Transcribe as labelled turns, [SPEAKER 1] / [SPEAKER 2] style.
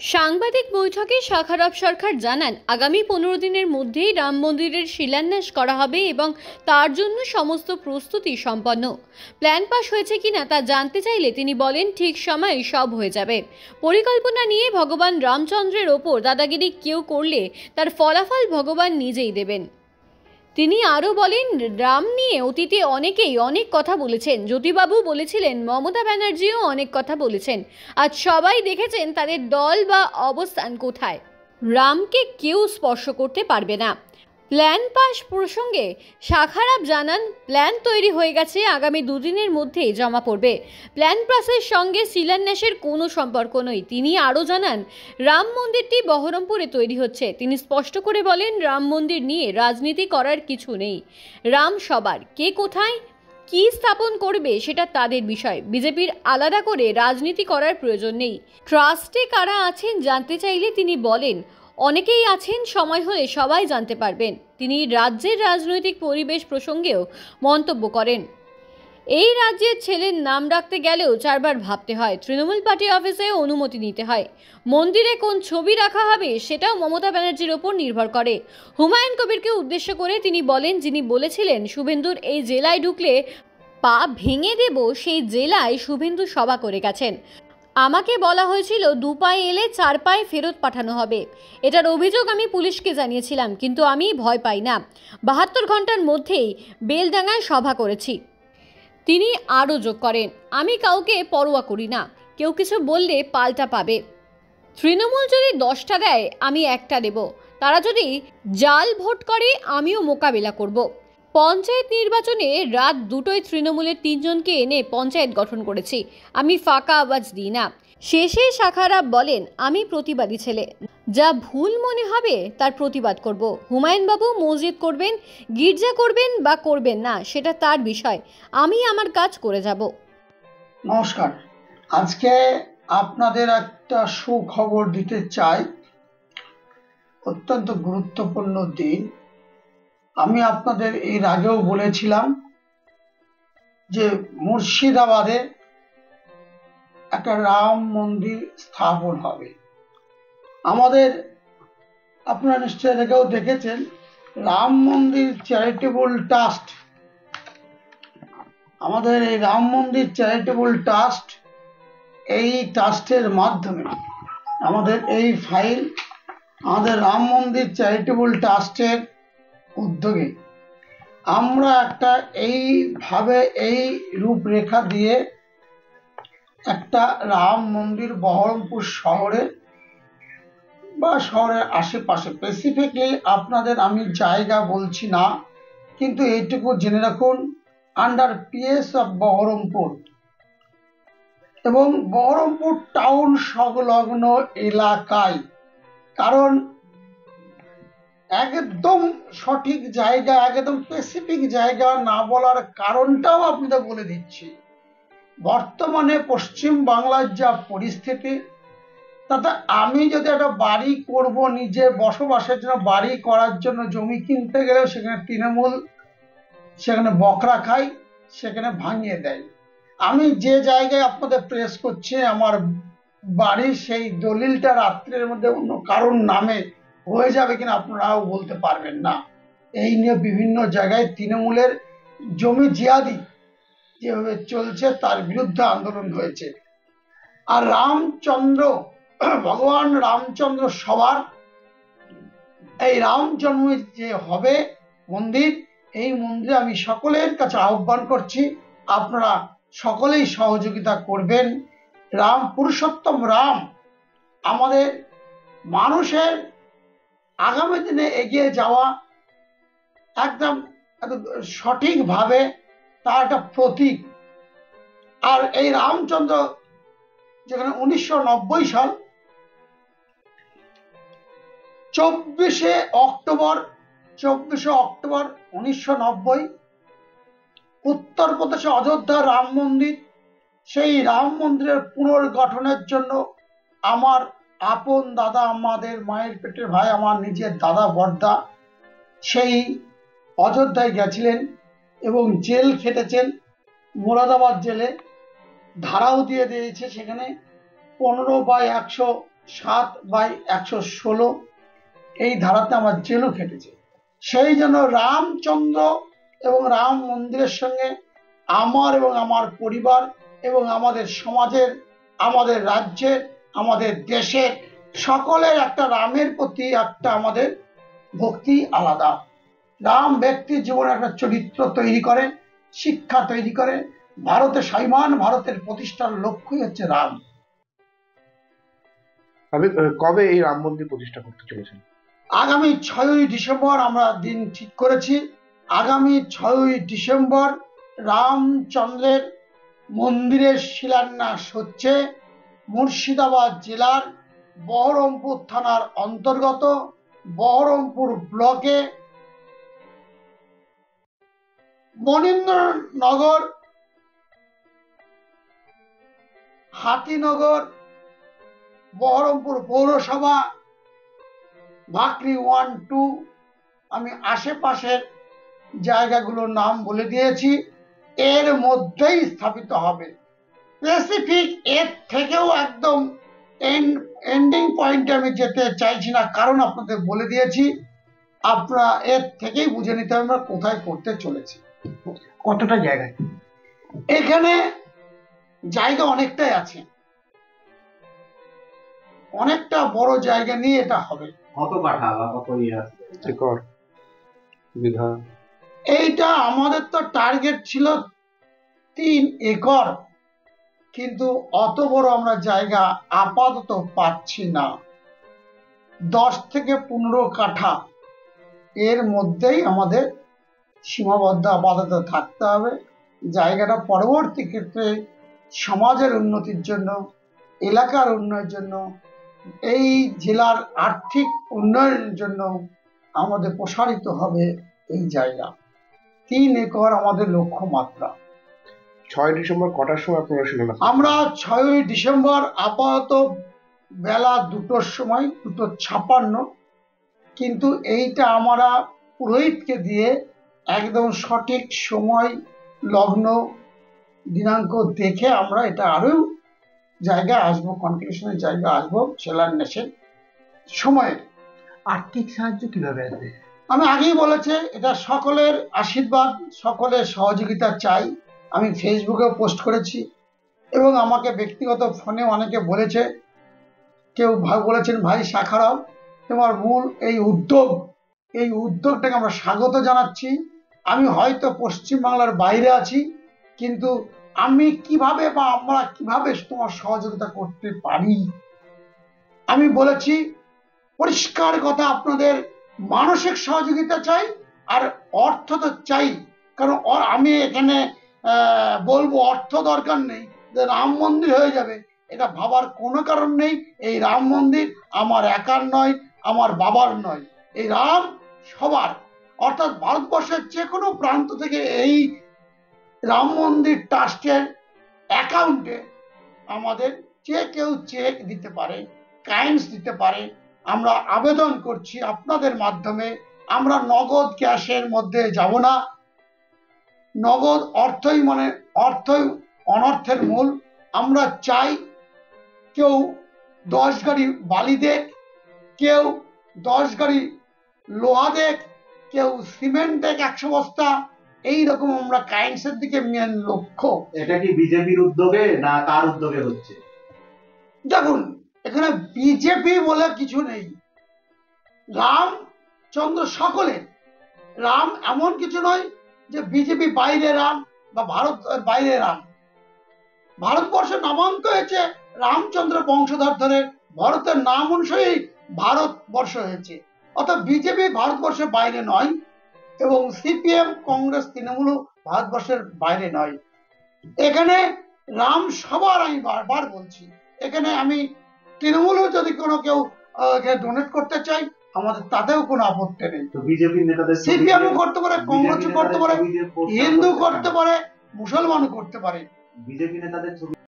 [SPEAKER 1] সাংবাদিক বৈঠকে শাখারফ সরকার জানান, আগামী 15 দিনের মধ্যেই রাম মন্দিরের শিলান্যাস করা হবে এবং তার জন্য সমস্ত প্রস্তুতি সম্পন্ন। প্ল্যান পাস হয়েছে কিনা তা জানতে চাইলে তিনি বলেন, ঠিক সময়ে সব হয়ে যাবে। পরিকল্পনা নিয়ে ভগবান রামচন্দ্রের ওপর দাদাগিরি কেউ করলে তার ফলাফল ভগবান নিজেই দেবেন। তিনি আরও বলেন, রাম নিয়ে অতীতে অনেকেই অনেক কথা বলেছেন। জ্যোতিবাবু বলেছিলেন, মমতা ব্যানার্জিও অনেক কথা বলেছেন। আজ সবাই দেখেছেন তাদের দল বা অবস্থান কোথায়। রামকে কেউ স্পর্শ করতে পারবে না। প্ল্যান পাস প্রসঙ্গে শাখারফ জানান, প্ল্যান তৈরি হয়ে গেছে, আগামী দুদিনের মধ্যেই জমা পড়বে। প্ল্যান পাসের সঙ্গে শিলান্যাসের কোনো সম্পর্ক নেই। তিনি আরও জানান, রাম মন্দিরটি বহরমপুরে তৈরি হচ্ছে। তিনি স্পষ্ট করে বলেন, রাম মন্দির নিয়ে রাজনীতি করার কিছু নেই। রাম সবার, কে কোথায় কি স্থাপন করবে সেটা তাদের বিষয়। বিজেপির আলাদা করে রাজনীতি করার প্রয়োজন নেই। ট্রাস্টে কারা আছেন জানতে চাইলে তিনি বলেন, অনেকেই আছেন, সময় হলে সবাই জানতে পারবেন। তিনি রাজ্যের রাজনৈতিক পরিবেশ প্রসঙ্গেও মন্তব্য করেন, এই রাজ্যের ছেলের নাম রাখতে গেলেও 4 বার ভাবতে হয়। তৃণমূল পার্টি অফিসে অনুমতি নিতে হয়। মন্দিরে কোন ছবি রাখা হবে সেটাও মমতা ব্যানার্জির ওপর নির্ভর করে। হুমায়ুন কবিরকে উদ্দেশ্য করে তিনি বলেন, যিনি বলেছিলেন শুভেন্দুর এই জেলায় ঢুকলে পা ভেঙে দেব, সেই জেলায় শুভেন্দু সভা করে গেছেন। আমাকে বলা হয়েছিল 2 পায়ে এলে 4 পায়ে ফেরত পাঠানো হবে। এটার অভিযোগ আমি পুলিশকে জানিয়েছিলাম, কিন্তু আমি ভয় পাই না। 72 ঘন্টার মধ্যেই বেলডাঙ্গায় সভা করেছি। তিনি আরও যোগ করেন, আমি কাউকে পরোয়া করি না, কেউ কিছু বললে পাল্টা পাবে। তৃণমূল যদি 10টা দেয়, আমি 1টা দেব। তারা যদি জাল ভোট করে, আমিও মোকাবেলা করব। পঞ্চায়েত নির্বাচনে রাত 2টোয় তৃণমূলের 3 জনকে এনে পঞ্চায়েত গঠন করেছি। আমি ফাঁকা আওয়াজ দিই না। শেষে শাখারফ বলেন, আমি প্রতিবাদী ছেলে, যা ভুল মনে হবে তার প্রতিবাদ করব। হুমায়ুনবাবু মসজিদ করবেন, গির্জা করবেন বা করবেন না, সেটা তার বিষয়। আমি আমার কাজ করে যাব।
[SPEAKER 2] নমস্কার, আজকে আপনাদের একটা সুখবর দিতে চাই। অত্যন্ত গুরুত্বপূর্ণ দিন। আমি আপনাদের এর আগেও বলেছিলাম যে মুর্শিদাবাদে একটা রাম মন্দির স্থাপন হবে। আমাদের আপনারা নিশ্চয়ই এটাকেও দেখেছেন, রাম মন্দির চ্যারিটেবল ট্রাস্ট, আমাদের এই রাম মন্দির চ্যারিটেবল ট্রাস্ট, এই ট্রাস্টের মাধ্যমে আমাদের এই ফাইল আমাদের রাম মন্দির চ্যারিটেবল ট্রাস্টের উদ্যোগে আমরা একটা এইভাবে এই রূপরেখা দিয়ে একটা রাম মন্দির বহরমপুর শহরে বা শহরের আশেপাশে, স্পেসিফিকলি আপনাদের আমি জায়গা বলছি না, কিন্তু এইটুকু জেনে রাখুন, আন্ডার পিএস অফ বহরমপুর এবং বহরমপুর টাউন সংলগ্ন এলাকায়। কারণ একদম সঠিক জায়গা, একদম স্পেসিফিক জায়গা না বলার কারণটাও আপনাদের বলে দিচ্ছি। বর্তমানে পশ্চিম বাংলার যা পরিস্থিতি, তাতে আমি যদি একটা বাড়ি করব, নিজে বসবাসের জন্য বাড়ি করার জন্য জমি কিনতে গেলেও সেখানে তৃণমূল সেখানে বকরা খায়, সেখানে ভাঙিয়ে দেয়। আমি যে জায়গায় আপনাদের প্রেস করছি আমার বাড়ি, সেই দলিলটা রাত্রের মধ্যে অন্য কারোর নামে হয়ে যাবে কিনা আপনারাও বলতে পারবেন না। এই নিয়ে বিভিন্ন জায়গায় তৃণমূলের জমি জিয়াদি যেভাবে চলছে তার বিরুদ্ধে আন্দোলন হয়েছে। আর রামচন্দ্র, ভগবান রামচন্দ্র সবার, এই রাম জন্ম যে হবে মন্দির, এই মন্দিরে আমি সকলের কাছে আহ্বান করছি, আপনারা সকলেই সহযোগিতা করবেন। রাম পুরুষোত্তম রাম আমাদের মানুষের আগামী দিনে এগিয়ে যাওয়া একদম সঠিকভাবে তার একটা প্রতীক। আর এই রামচন্দ্র যেখানে 1990 সাল 24শে অক্টোবর 1990 উত্তরপ্রদেশে অযোধ্যা রাম মন্দির, সেই রাম মন্দিরের পুনর্গঠনের জন্য আমার আপন দাদা, আমাদের মায়ের পেটের ভাই, আমার নিজের দাদা বড়দা সেই অযোধ্যায় গেছিলেন এবং জেল খেটেছেন। মুরাদাবাদ জেলে ধারাও দিয়ে দিয়েছে, সেখানে 15/100 7/116 এই ধারাতে আমার জেলও খেটেছে। সেই জন্য রামচন্দ্র এবং রাম মন্দিরের সঙ্গে আমার এবং আমার পরিবার এবং আমাদের সমাজের, আমাদের রাজ্যের, আমাদের দেশের সকলের একটা রামের প্রতি একটা আমাদের ভক্তি আলাদা। রাম ব্যক্তির জীবনে একটা চরিত্র তৈরি করে, শিক্ষা তৈরি করে। ভারতের স্বাভিমান ভারতের প্রতিষ্ঠার লক্ষ্যই হচ্ছে রাম।
[SPEAKER 3] আপনি কবে এই রাম মন্দির প্রতিষ্ঠা করতে চলেছেন?
[SPEAKER 2] আগামী 6ই ডিসেম্বর আমরা দিন ঠিক করেছি। আগামী 6ই ডিসেম্বর রামচন্দ্রের মন্দিরের শিলান্যাস হচ্ছে মুর্শিদাবাদ জেলার বহরমপুর থানার অন্তর্গত বহরমপুর ব্লকে মনীন্দ্রনগর, হাতিনগর, বহরমপুর পৌরসভা, ভাকরি 1, 2, আমি আশেপাশের জায়গাগুলোর নাম বলে দিয়েছি। এর মধ্যেই স্থাপিত হবে। স্পেসিফিক এর থেকেও একদম এন্ডিং পয়েন্টে আমি যেতে চাইছি না, কারণ আপনাদের বলে দিয়েছি। আপনারা এর থেকেই বুঝে নিতে হবে আমরা কোথায় করতে চলেছি।
[SPEAKER 3] কতটা জায়গায়?
[SPEAKER 2] এখানে জায়গা অনেকটাই আছে, অনেকটা বড় জায়গা নিয়ে এটা হবে।
[SPEAKER 4] কত কাঠা বা কত
[SPEAKER 3] একর বিঘা?
[SPEAKER 2] এইটা আমাদের তো টার্গেট ছিল 3 একর, কিন্তু অত বড় আমরা জায়গা আপাতত পাচ্ছি না। 10 থেকে 15 কাঠা এর মধ্যেই আমাদের সীমাবদ্ধ আপাতত থাকতে হবে। জায়গাটা পরবর্তী ক্ষেত্রে সমাজের উন্নতির জন্য, এলাকার উন্নয়নের জন্য, এই জেলার আর্থিক উন্নয়নের জন্য আমাদের প্রসারিত হবে এই জায়গা। 3 একর আমাদের লক্ষ্যমাত্রা।
[SPEAKER 3] 6 ডিসেম্বর কটার সময় আপনারা শিলান্যাস?
[SPEAKER 2] আমরা 6ই ডিসেম্বর আপাতত বেলা 2টোর সময়, 2:56, কিন্তু এইটা আমরা পুরোহিতকে দিয়ে একদম সঠিক সময়, লগ্ন, দিনাঙ্ক দেখে আমরা এটা আরো জায়গায় আসবো, কনক্লুশনের জায়গা আসবো শিলান্যাসের সময়ে।
[SPEAKER 5] আর্থিক সাহায্য কিভাবে আসবে?
[SPEAKER 2] আমি আগেই বলেছি, এটা সকলের আশীর্বাদ, সকলের সহযোগিতা চাই। আমি ফেসবুকে পোস্ট করেছি এবং আমাকে ব্যক্তিগত ফোনে অনেকে বলেছে, কেউ বলেছেন ভাই শাখারাও তোমার মূল এই উদ্যোগটাকে আমরা স্বাগত জানাচ্ছি। আমি হয়তো পশ্চিমবাংলার বাইরে আছি, কিন্তু আমি কিভাবে বা আমরা কিভাবে তোমার সহযোগিতা করতে পারি। আমি বলেছি পরিষ্কার কথা, আপনাদের মানসিক সহযোগিতা চাই আর অর্থ তো চাই। কারণ আমি এখানে বলবো অর্থ দরকার নেই, যে রাম মন্দির হয়ে যাবে এটা ভাবার কোনো কারণ নেই। এই রাম মন্দির আমার একার নয়, আমার বাবার নয়, এই রাম সবার, অর্থাৎ ভারতবর্ষের যে কোনো প্রান্ত থেকে এই রাম মন্দির ট্রাস্টের অ্যাকাউন্টে আমাদের যে কেউ চেক দিতে পারে, কাইন্ডস দিতে পারে। আমরা আবেদন করছি আপনাদের মাধ্যমে, আমরা নগদ ক্যাশের মধ্যে যাব না। নগদ অর্থই অর্থই অনর্থের মূল। আমরা চাই কেউ 10 গাড়ি বালি দেখ, কেউ 10 গাড়ি লোহা দেখ, কেউ সিমেন্ট দেখ 100 বস্তা, এইরকম আমরা কাইন্ডসের দিকে মেন লক্ষ্য।
[SPEAKER 4] এটা কি বিজেপির উদ্যোগে না কার উদ্যোগে হচ্ছে?
[SPEAKER 2] দেখুন, এখানে বিজেপি বলে কিছু নেই। রামচন্দ্র সকলের। রাম এমন কিছু নয় যে বিজেপি বাইরে রাম বা ভারত বাইরে রাম। ভারতবর্ষের নামাঙ্ক হয়েছে রামচন্দ্র বংশধর ধরে, ভারতের নাম অনুসারে ভারতবর্ষ হয়েছে। অর্থাৎ বিজেপি ভারতবর্ষের বাইরে নয় এবং সিপিএম, কংগ্রেস, তৃণমূল ভারতবর্ষের বাইরে নয়। এখানে রাম সবার, আমি বারবার বলছি, এখানে আমি তৃণমূলও যদি কোনো কেউ ডোনেট করতে চাই আমাদের তাতেও কোনো আপত্তি নেই।
[SPEAKER 4] বিজেপি নেতাদের
[SPEAKER 2] সিপিএমও করতে পারে, কংগ্রেসও করতে পারে, হিন্দু করতে পারে, মুসলমানও করতে পারে।
[SPEAKER 4] বিজেপি নেতাদের ছবি